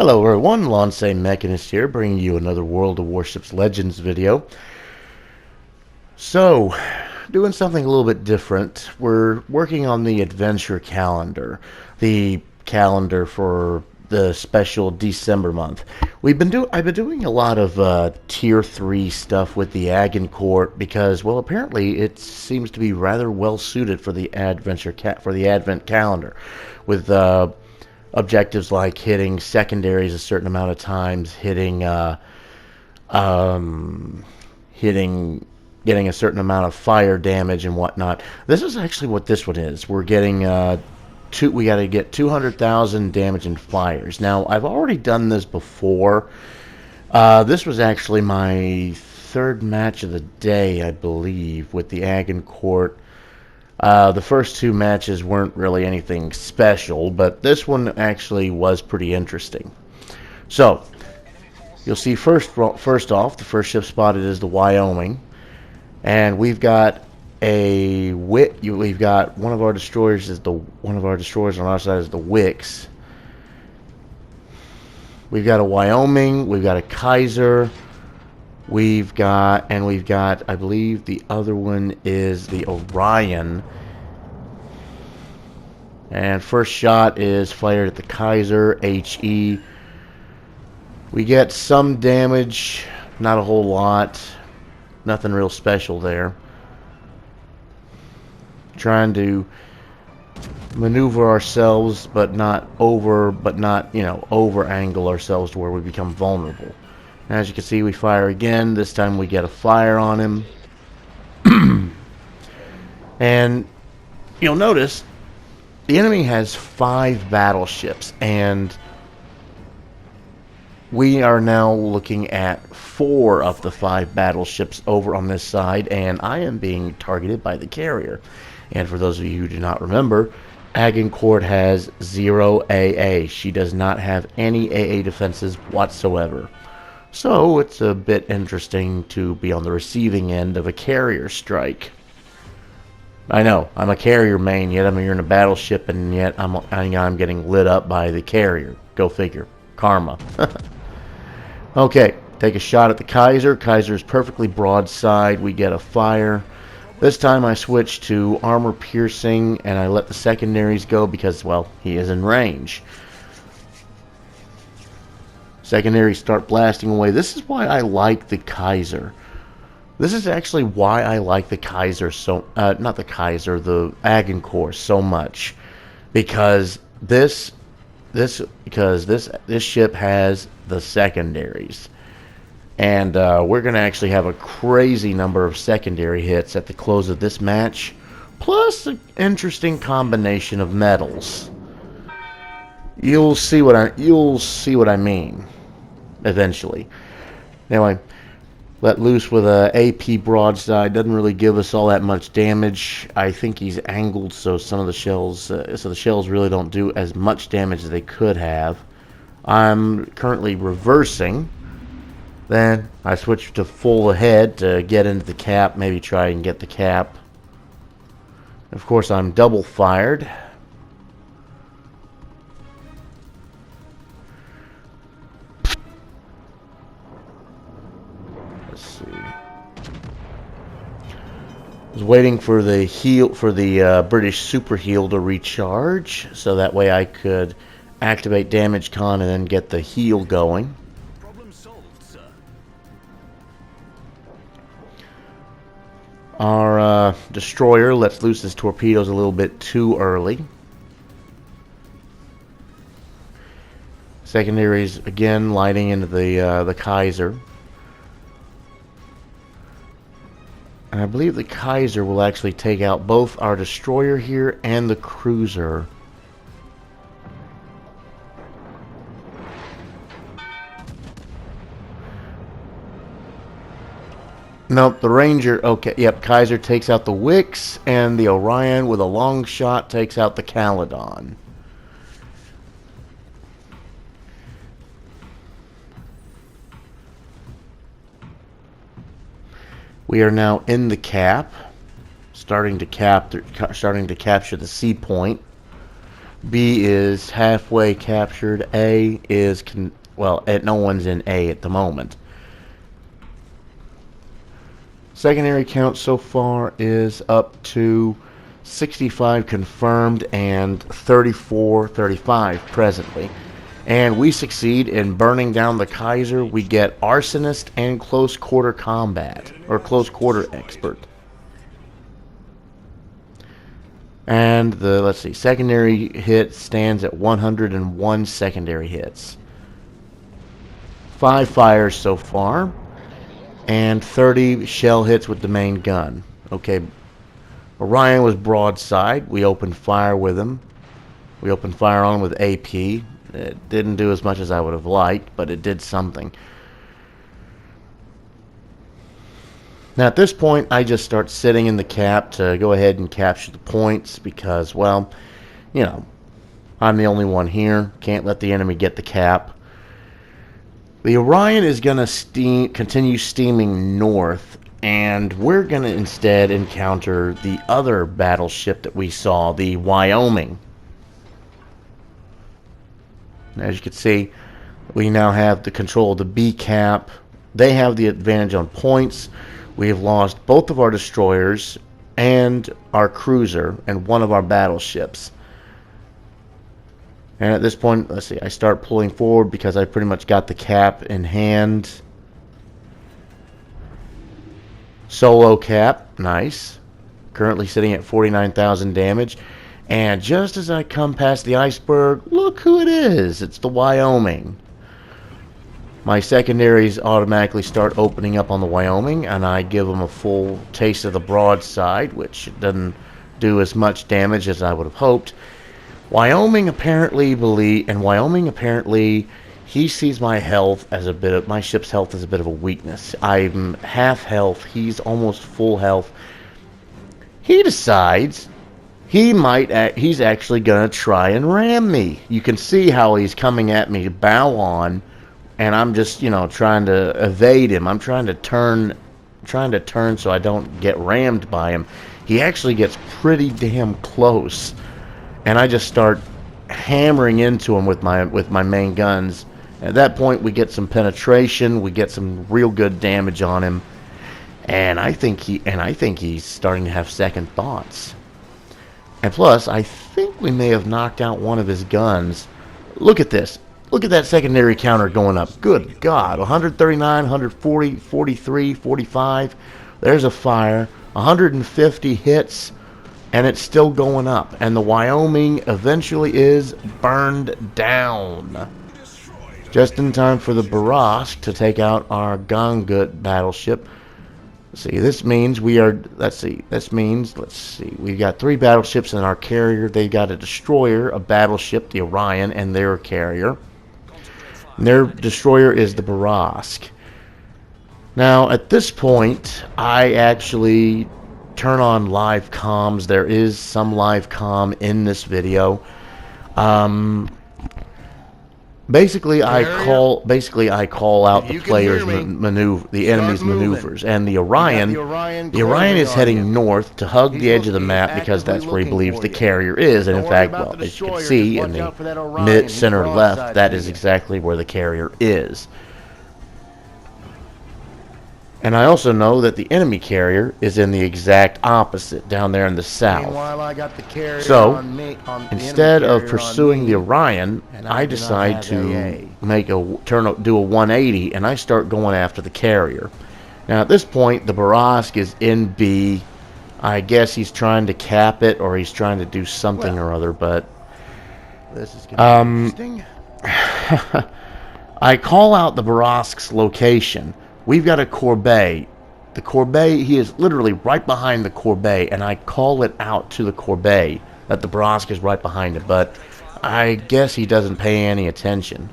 Hello everyone, Lonsei Mechanist here, bringing you another World of Warships Legends video. So, doing something a little bit different. We're working on the adventure calendar, the calendar for the special December month. I've been doing a lot of tier 3 stuff with the Agincourt because, well, apparently it seems to be rather well suited for the advent calendar, with objectives like hitting secondaries a certain amount of times, hitting getting a certain amount of fire damage and whatnot. This is actually what this one is. We're getting we got to get 200,000 damage and fires. Now, I've already done this before. This was actually my third match of the day, I believe, with the Agincourt. The first two matches weren't really anything special, but this one actually was pretty interesting. So, you'll see first off, the first ship spotted is the Wyoming, and we've got we've got one of our destroyers on our side is the Wicks. We've got a Wyoming, we've got a Kaiser. We've got, I believe the other one is the Orion. And first shot is fired at the Kaiser, HE. We get some damage, not a whole lot. Nothing real special there. Trying to maneuver ourselves, but not over angle ourselves to where we become vulnerable. As you can see, we fire again. This time we get a fire on him. And you'll notice the enemy has 5 battleships, and we are now looking at 4 of the 5 battleships over on this side, and I am being targeted by the carrier. And for those of you who do not remember, Agincourt has 0 AA. She does not have any AA defenses whatsoever. So it's a bit interesting to be on the receiving end of a carrier strike. I know, I'm a carrier main, yet I'm here in a battleship, and yet I'm getting lit up by the carrier. Go figure. Karma. Okay, take a shot at the Kaiser. Kaiser's perfectly broadside. We get a fire. This time I switch to armor piercing, and I let the secondaries go because, well, he is in range. Secondaries start blasting away. This is why I like the Kaiser. This is actually why I like the Kaiser the Agincourt so much, because this ship has the secondaries, and we're going to actually have a crazy number of secondary hits at the close of this match, plus an interesting combination of metals. You'll see what I mean eventually. Anyway, let loose with a AP broadside. Doesn't really give us all that much damage. I think he's angled, so the shells really don't do as much damage as they could have. I'm currently reversing. Then I switch to full ahead to get into the cap, maybe try and get the cap. Of course, I'm double fired. Let's see. I was waiting for the British super heal to recharge, so that way I could activate damage con and then get the heal going. Problem solved, sir. Our destroyer lets loose his torpedoes a little bit too early. Secondaries again lighting into the Kaiser. And I believe the Kaiser will actually take out both our destroyer here and the cruiser. Nope, the Ranger, okay, yep, Kaiser takes out the Wicks, and the Orion with a long shot takes out the Caledon. We are now in the cap, starting to capture the sea point. B is halfway captured. A is, well, no one's in A at the moment. Secondary count so far is up to 65 confirmed and 35 presently. And we succeed in burning down the Kaiser. We get Arsonist and Close Quarter Combat, or Close Quarter Expert. And the, let's see, secondary hit stands at 101 secondary hits. 5 fires so far, and 30 shell hits with the main gun. Okay, Orion was broadside. We opened fire with him. We opened fire on him with AP. It didn't do as much as I would have liked, but it did something. Now at this point, I just start sitting in the cap to go ahead and capture the points because, well, you know, I'm the only one here. Can't let the enemy get the cap. The Orion is going to continue steaming north, and we're going to instead encounter the other battleship that we saw, the Wyoming. As you can see, we now have the control of the B cap. They have the advantage on points. We have lost both of our destroyers and our cruiser and one of our battleships. And at this point, let's see, I start pulling forward because I pretty much got the cap in hand. Solo cap, nice. Currently sitting at 49,000 damage. And just as I come past the iceberg, look who it is. It's the Wyoming. My secondaries automatically start opening up on the Wyoming, and I give them a full taste of the broadside, which doesn't do as much damage as I would have hoped. Wyoming apparently he sees my health as my ship's health as a bit of a weakness. I'm half health, he's almost full health. He decides he's actually gonna try and ram me. You can see how he's coming at me, bow on, and I'm just, you know, trying to evade him. I'm trying to turn so I don't get rammed by him. He actually gets pretty damn close. And I just start hammering into him with my main guns. At that point, we get some penetration. We get some real good damage on him, and I think he's starting to have second thoughts. And plus, I think we may have knocked out one of his guns. Look at this. Look at that secondary counter going up. Good God! 139, 140, 43, 45. There's a fire. 150 hits. And it's still going up. And the Wyoming eventually is burned down. Just in time for the Barask to take out our Gongut battleship. Let's see, this means we've got 3 battleships in our carrier. They've got a destroyer, a battleship, the Orion, and their carrier. And their destroyer is the Barask. Now, at this point, I actually turn on live comms. There is some live comm in this video. Basically I call out the players' the enemy's maneuvers, and the Orion is heading north to hug the edge of the map because that's where he believes the carrier is. And in fact, well, as you can see in the mid center left, that is exactly where the carrier is. And I also know that the enemy carrier is in the exact opposite, down there in the south. So, instead of pursuing the Orion, I decide to do a 180, and I start going after the carrier. Now, at this point, the Barask is in B. I guess he's trying to cap it, or he's trying to do something or other, but this is going to be interesting. I call out the Barask's location. We've got a Corbeil. The Corbeil, he is literally right behind the Corbeil, and I call it out to the Corbeil that the Barask is right behind it, but I guess he doesn't pay any attention.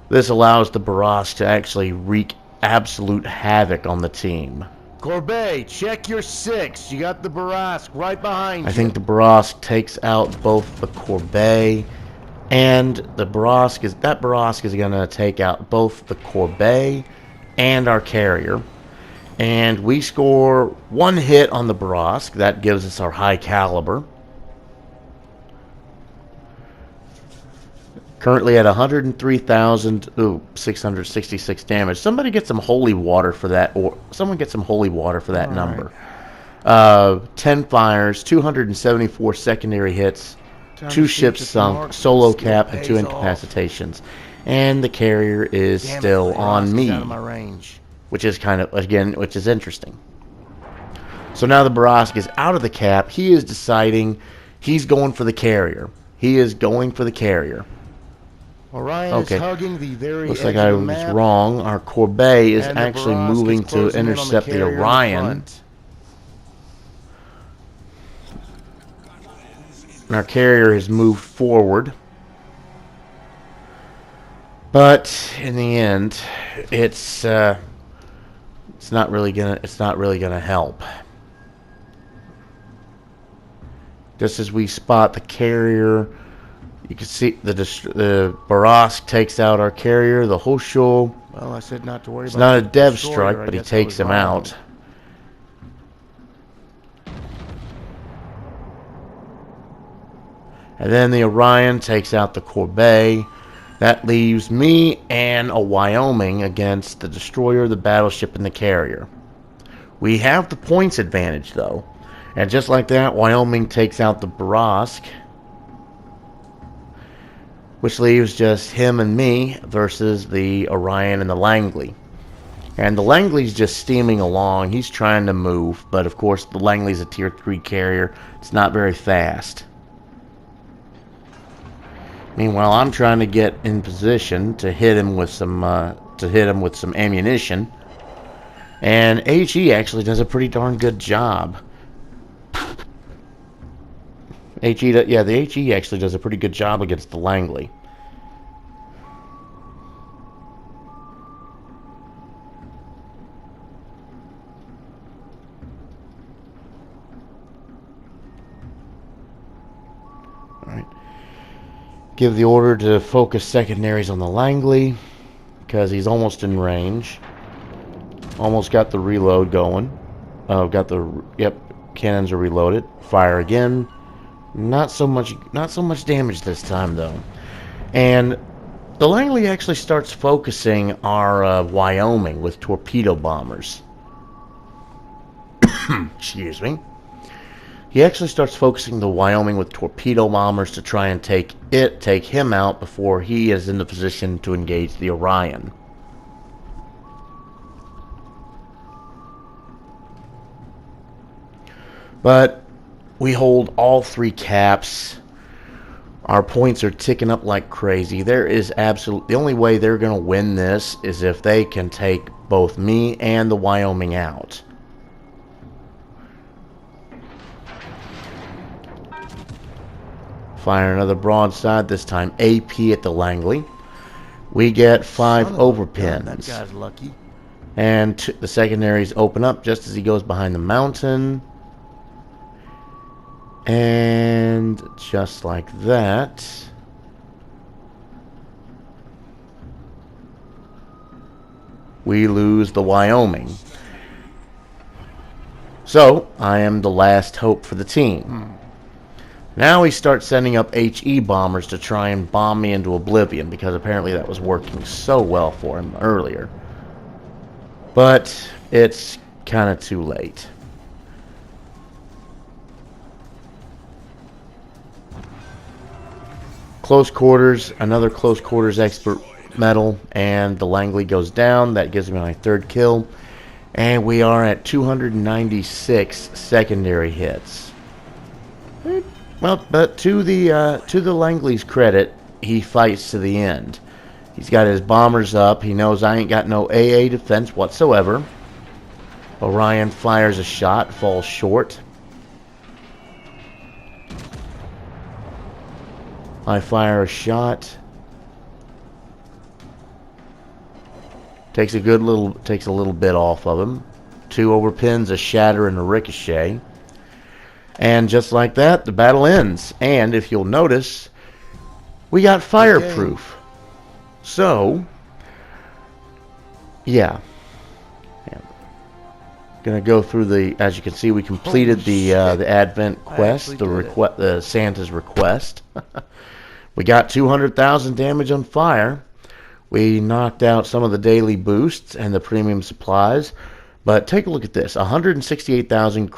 This allows the Barask to actually wreak absolute havoc on the team. Corbeil, check your 6. You got the Barask right behind you. I think the Barask takes out both the Corbeil and the Barask is going to take out both the Corbeil and our carrier, and we score 1 hit on the Barask. That gives us our high caliber. Currently at 103,666 damage. Somebody get some holy water for that, or someone get some holy water for that number. 10 fires, 274 secondary hits, 2 ships sunk, solo cap, and 2 incapacitations. And the carrier is still on me, out of my range. which is kind of, again, which is interesting. So now the Barask is out of the cap. He is deciding he's going for the carrier. He is going for the carrier. Orion is hugging the very Looks edge like of I the was map, wrong. Our Corbeil is and the actually Barask is moving to closing in on the intercept the carrier in Orion. front. And our carrier has moved forward. But in the end, it's not really gonna help. Just as we spot the carrier, you can see the Barask takes out our carrier, the Hoshul. Well, I said not to worry It's about not a the dev destroyer. strike, I but he guess I takes was him wrong. out. And then the Orion takes out the Corbeil. That leaves me and a Wyoming against the destroyer, the battleship, and the carrier. We have the points advantage, though. And just like that, Wyoming takes out the Barask, which leaves just him and me versus the Orion and the Langley. And the Langley's just steaming along. He's trying to move, but of course the Langley's a tier 3 carrier. It's not very fast. Meanwhile, I'm trying to get in position to hit him with some ammunition. And HE actually does a pretty darn good job. The HE actually does a pretty good job against the Langley. Alright. Give the order to focus secondaries on the Langley, because he's almost in range. Almost got the reload going. Cannons are reloaded. Fire again. Not so much damage this time, though. And the Langley actually starts focusing our Wyoming with torpedo bombers. Excuse me. He actually starts focusing the Wyoming with torpedo bombers to try and take him out before he is in the position to engage the Orion. But we hold all 3 caps. Our points are ticking up like crazy. The only way they're going to win this is if they can take both me and the Wyoming out. Fire another broadside, this time AP at the Langley. We get 5 overpins. That guy's lucky. And the secondaries open up just as he goes behind the mountain. And just like that, we lose the Wyoming. So, I am the last hope for the team. Now we start sending up HE bombers to try and bomb me into oblivion, because apparently that was working so well for him earlier. But it's kind of too late. Close quarters, another close quarters expert medal, and the Langley goes down. That gives me my 3rd kill. And we are at 296 secondary hits. Well, but to the Langley's credit, he fights to the end. He's got his bombers up. He knows I ain't got no AA defense whatsoever. Orion fires a shot, falls short. I fire a shot. Takes a little bit off of him. 2 overpins, a shatter, and a ricochet. And just like that, the battle ends. And if you'll notice, we got fireproof. So, yeah. Gonna go through as you can see, we completed the Advent quest, the Santa's request. We got 200,000 damage on fire. We knocked out some of the daily boosts and the premium supplies. But take a look at this. 168,000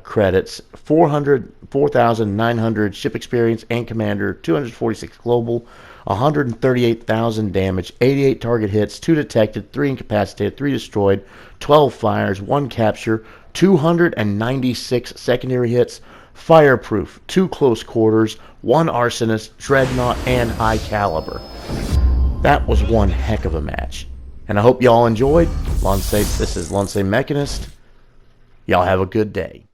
credits, 4,900 ship experience and commander, 246 global, 138,000 damage, 88 target hits, 2 detected, 3 incapacitated, 3 destroyed, 12 fires, 1 capture, 296 secondary hits, fireproof, 2 close quarters, 1 arsonist, dreadnought, and high caliber. That was one heck of a match. And I hope y'all enjoyed. This is Lonsei Mechanist. Y'all have a good day.